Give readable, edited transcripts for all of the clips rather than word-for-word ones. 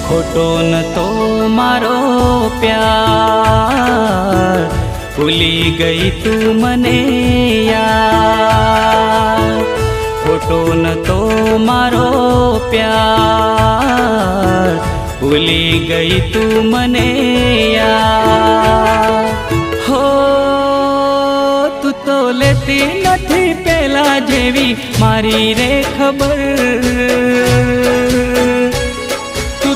खोटो न तो मारो प्यार, भूली गई तू मने यार। खोटो न तो मारो प्यार, भूली गई तू मने यार। हो तू तो लेती नथी पेला जेवी मारी रे खबर,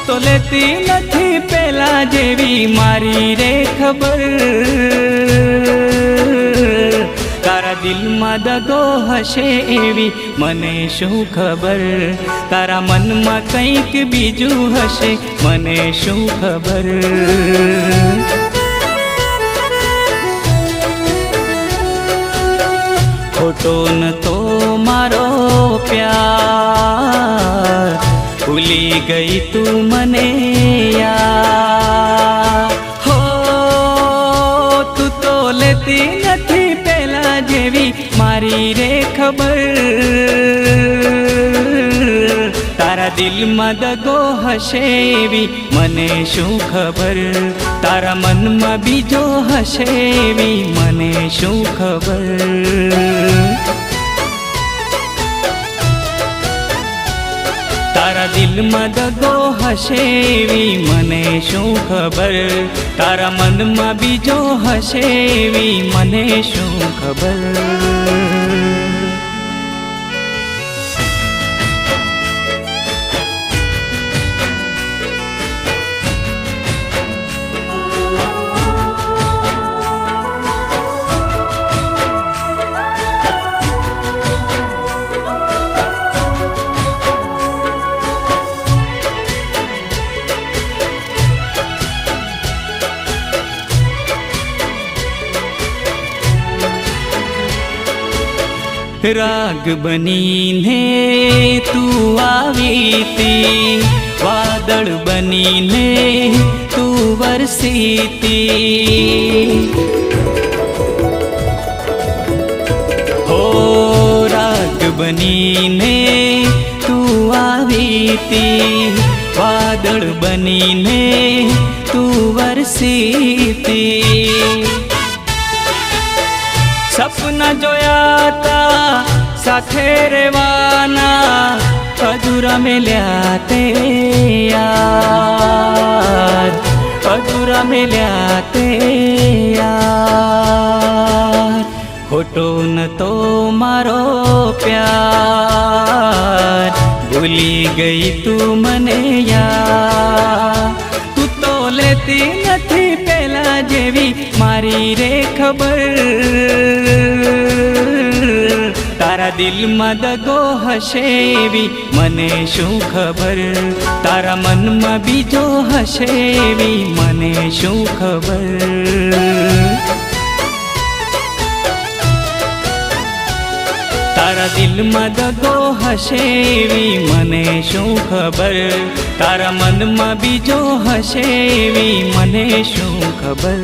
तो लेती नथी पेला जेवी मारी रे खबर। तारा दिल में दगो हशे एवी मने शू खबर, तारा मन में कंईक बीजू हशे मने शू खबर। खोटो न तो मारो प्यार, भूली गई तू मने यार। हो तू तो लेती नथी पेला जेवी मारी रे खबर, तारा दिल में दगो हशे एवी मने शू खबर, तारा मन में बीजो हशे एवी मने शू खबर। तारा दिल में दगो हशे एवी मने शू खबर, तारा मन में बीजो हशे एवी मने शू खबर। राग बनी ने तू आवी थी, वादळ बनी ने तू वरसी थी। हो राग बनी ने तू आवी थी, वादळ बनी ने तू वरसी थी। सपना जोया था साथे रेवाना, अधूरा मिल्या ते यार, अधूरा मिल्या ते यार। खोटो न तो मारो प्यार, भूली गई तू मने यार। तू तो लेती नथी पेला जेवी मारी रे खबर, तारा दिल में दगो हशे एवी मने शू खबर, तारा मन में बीजो हशे एवी मने शू खबर। तारा दिल में दगो हशे एवी मने शू खबर, तारा मन में बीजो हशे एवी मने शू खबर।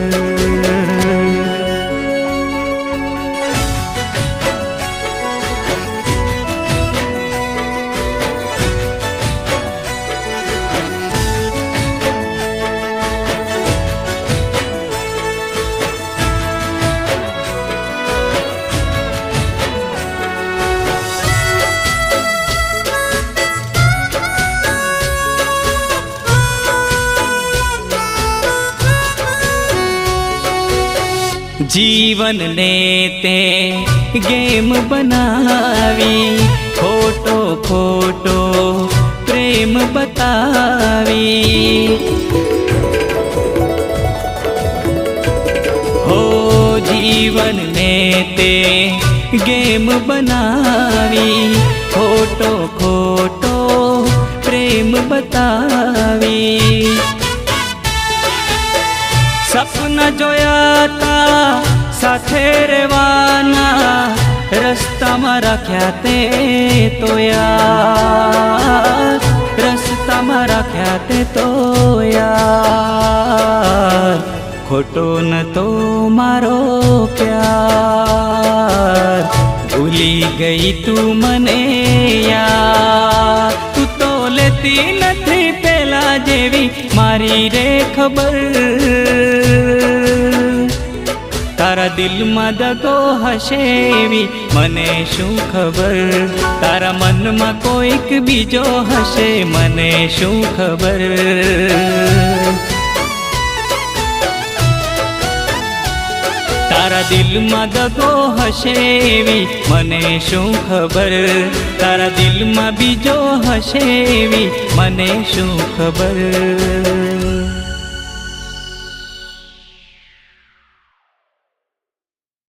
जीवन ने ते गेम बनावी, खोटो खोटो प्रेम बतावी। हो जीवन ने ते गेम बनावी, खोटो खोटो પ્રેમ બતાવી. સપના જોયા તા સાથે રહેવાના, રસ્તામાં રાખ્યા તે તો યાર, રસ્તામાં રાખ્યા તે તો યાર. ખોટો ન તો મારો પ્યાર, ભૂલી ગઈ તું મને યાર. તું તો લેતી નથી પેલા જેવી મારી રે ખબર. તારા દિલમાં દગો હશે એવી મને શું ખબર. તારા મનમાં કોઈક બીજો હશે મને શું ખબર. તારા દિલમાં દગો હશે એવી મને શું ખબર. તારા દિલમાં બીજો હશે એવી મને શું ખબર.